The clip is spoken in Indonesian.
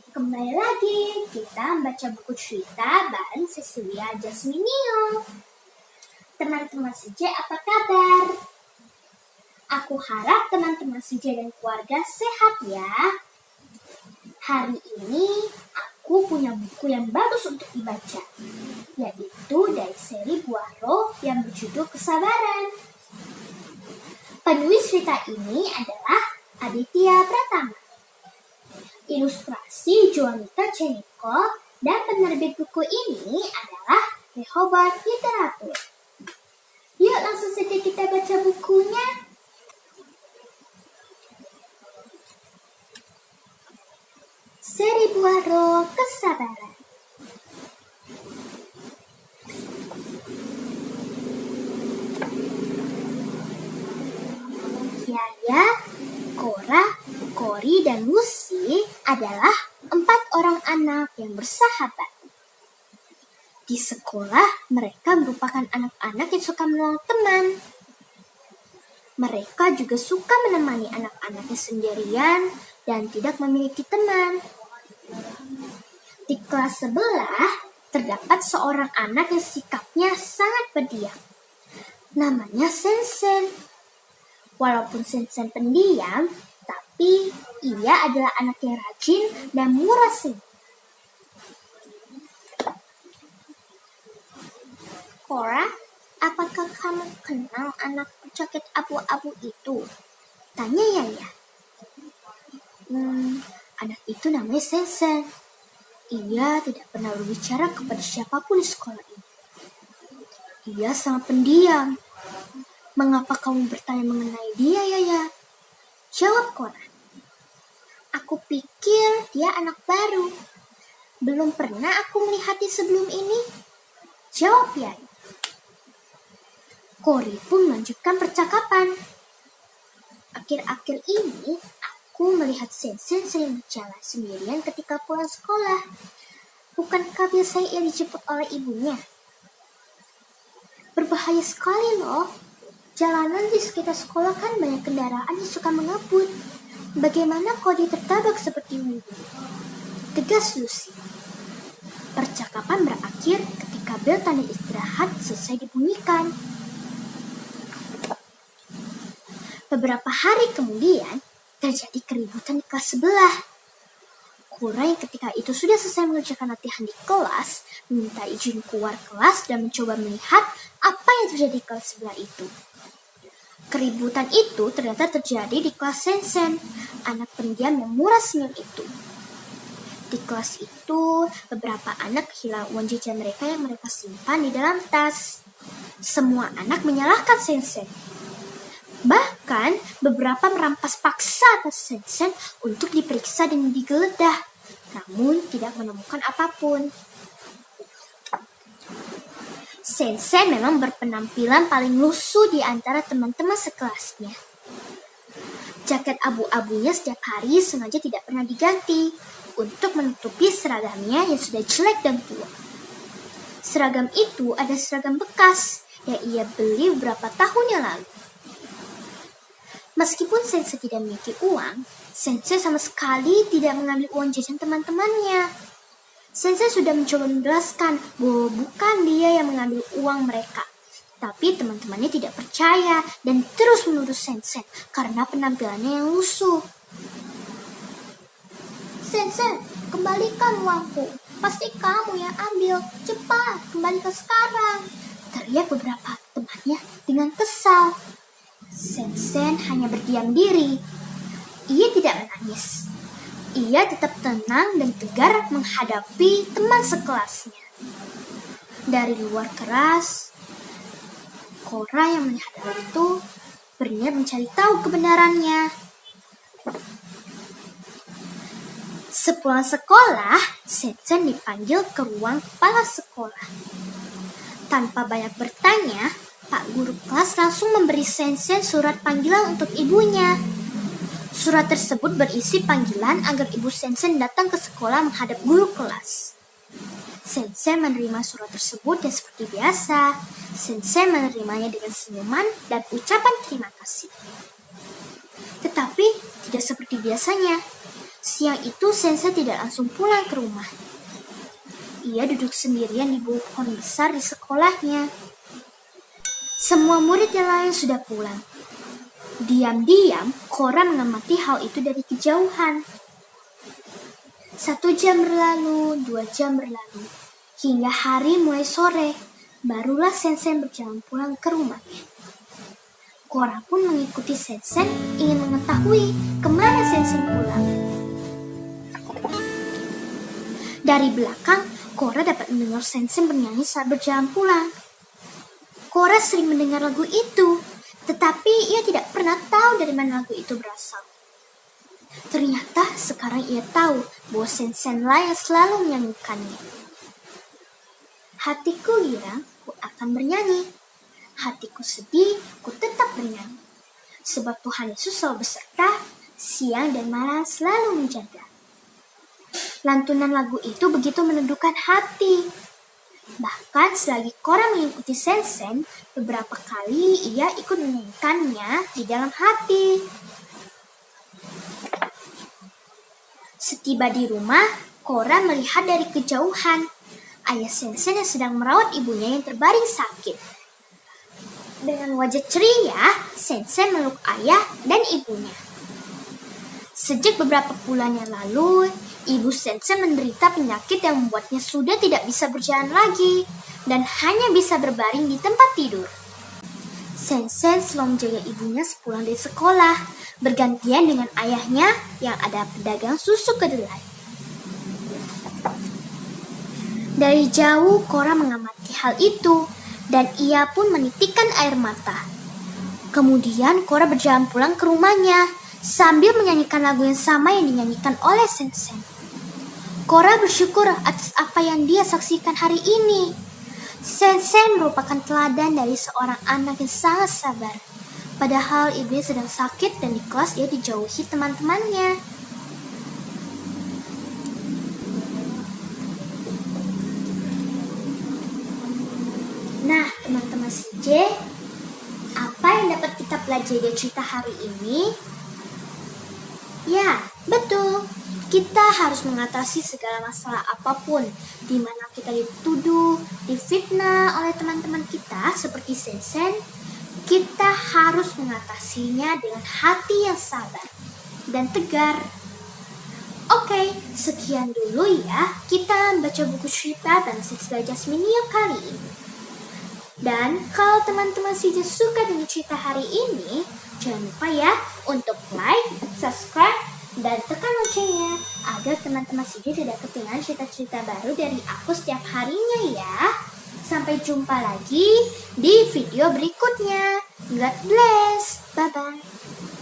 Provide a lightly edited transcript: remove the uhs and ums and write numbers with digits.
Kembali lagi kita membaca buku cerita bareng Cecilia Jasminio. Teman-teman CJ, apa kabar? Aku harap teman-teman CJ dan keluarga sehat ya. Hari ini aku punya buku yang bagus untuk dibaca, yaitu dari seri Buah Roh yang berjudul Kesabaran. Penulis cerita ini adalah Aditya Pratama. Ilustrasi Juanita Ceniko dan penerbit buku ini adalah Rehoboth Literatur. Yuk langsung saja kita baca bukunya. Seri Buah Roh Kesabaran. Yaya, Cora, Cory, dan Lucy adalah 4 orang anak yang bersahabat. Di sekolah, mereka merupakan anak-anak yang suka menolong teman. Mereka juga suka menemani anak-anaknya sendirian dan tidak memiliki teman. Di kelas sebelah, terdapat seorang anak yang sikapnya sangat pendiam. Namanya Sensen. Walaupun Sensen pendiam, tapi ia adalah anak yang rajin dan murah senyum. Cora, apakah kamu kenal anak berjaket abu-abu itu? Tanya Yaya. Anak itu namanya Sensen. Ia tidak pernah berbicara kepada siapapun di sekolah ini. Ia sangat pendiam. Mengapa kamu bertanya mengenai dia, Yaya? Jawab Cora. Aku pikir dia anak baru. Belum pernah aku melihatnya sebelum ini. Jawab Yaya. Cory pun melanjutkan percakapan. Akhir-akhir ini, aku melihat Sensen sering berjalan sendirian ketika pulang sekolah. Bukankah biasanya ia dijemput oleh ibunya? Berbahaya sekali loh. Jalanan di sekitar sekolah kan banyak kendaraan yang suka mengebut. Bagaimana kalau dia tertabrak seperti ini? Tegas Lucy. Percakapan berakhir ketika bel tanda istirahat selesai dibunyikan. Beberapa hari kemudian, terjadi keributan di kelas sebelah. Cora yang ketika itu sudah selesai mengerjakan latihan di kelas, meminta izin keluar kelas dan mencoba melihat apa yang terjadi di kelas sebelah itu. Keributan itu ternyata terjadi di kelas Sensen, anak pendiam yang murah senyum itu. Di kelas itu, beberapa anak kehilangan uang jajan mereka yang mereka simpan di dalam tas. Semua anak menyalahkan Sensen. Bahkan, beberapa merampas paksa tas Sensen untuk diperiksa dan digeledah, namun tidak menemukan apapun. Sensen memang berpenampilan paling lusuh di antara teman-teman sekelasnya. Jaket abu-abunya setiap hari sengaja tidak pernah diganti untuk menutupi seragamnya yang sudah jelek dan tua. Seragam itu ada seragam bekas yang ia beli beberapa tahun yang lalu. Meskipun Sensen tidak memiliki uang, Sensen sama sekali tidak mengambil uang jajan teman-temannya. Sensen sudah mencoba menjelaskan bahwa bukan dia yang mengambil uang mereka. Tapi teman-temannya tidak percaya dan terus menuduh Sensen karena penampilannya yang lusuh. Sensen, kembalikan uangku. Pasti kamu yang ambil. Cepat, kembalikan sekarang. Teriak beberapa temannya dengan kesal. Sensen hanya berdiam diri. Ia tidak menangis. Ia tetap tenang dan tegar menghadapi teman sekelasnya. Dari luar keras, Cora yang melihat hal itu berniat mencari tahu kebenarannya. Sepulang sekolah, Sensen dipanggil ke ruang kepala sekolah. Tanpa banyak bertanya, Pak Guru kelas langsung memberi Sensen surat panggilan untuk ibunya. Surat tersebut berisi panggilan agar ibu Sensen datang ke sekolah menghadap guru kelas. Sensen menerima surat tersebut dan seperti biasa, Sensen menerimanya dengan senyuman dan ucapan terima kasih. Tetapi tidak seperti biasanya. Siang itu Sensei tidak langsung pulang ke rumah. Ia duduk sendirian di bawah pohon besar di sekolahnya. Semua murid yang lain sudah pulang. Diam-diam, Cora mengamati hal itu dari kejauhan. 1 jam berlalu, 2 jam berlalu, hingga hari mulai sore. Barulah Sensei berjalan pulang ke rumahnya. Cora pun mengikuti Sensei, ingin mengetahui kemana Sensei pulang. Dari belakang, Cora dapat mendengar Sensei bernyanyi saat berjalan pulang. Cora sering mendengar lagu itu, tetapi ia tidak pernah tahu dari mana lagu itu berasal. Ternyata sekarang ia tahu bahwa Sensei lah yang selalu menyanyikannya. Hatiku girang, ku akan bernyanyi. Hatiku sedih, ku tetap bernyanyi. Sebab Tuhan Yesus selalu beserta, siang dan malam selalu menjaga. Lantunan lagu itu begitu menentukan hati. Bahkan selagi Cora mengikuti Sensei, beberapa kali ia ikut menyanyikannya di dalam hati. Setiba di rumah, Cora melihat dari kejauhan ayah Sensei yang sedang merawat ibunya yang terbaring sakit. Dengan wajah ceria, Sensei meluk ayah dan ibunya. Sejak beberapa bulan yang lalu, ibu Sensei menderita penyakit yang membuatnya sudah tidak bisa berjalan lagi dan hanya bisa berbaring di tempat tidur. Sensei selalu menjaga ibunya sepulang dari sekolah, bergantian dengan ayahnya yang ada pedagang susu kedelai. Dari jauh, Cora mengamati hal itu, dan ia pun menitikkan air mata. Kemudian Cora berjalan pulang ke rumahnya, sambil menyanyikan lagu yang sama yang dinyanyikan oleh Sensei. Cora bersyukur atas apa yang dia saksikan hari ini. Sensei merupakan teladan dari seorang anak yang sangat sabar. Padahal ibunya sedang sakit dan di kelas dia dijauhi teman-temannya. Nah, teman-teman CJ, apa yang dapat kita pelajari dari cerita hari ini? Ya, betul. Kita harus mengatasi segala masalah apapun, di mana kita dituduh, difitnah oleh teman-teman kita seperti Sensei. Kita harus mengatasinya dengan hati yang sabar dan tegar. Oke, sekian dulu ya kita membaca buku cerita Bangsa Jasmine kali ini. Dan kalau teman-teman CJ suka dengan cerita hari ini, jangan lupa ya untuk like, subscribe, dan tekan loncengnya agar teman-teman CJ tidak ketinggalan cerita-cerita baru dari aku setiap harinya ya. Sampai jumpa lagi di video berikutnya. God bless. Bye-bye.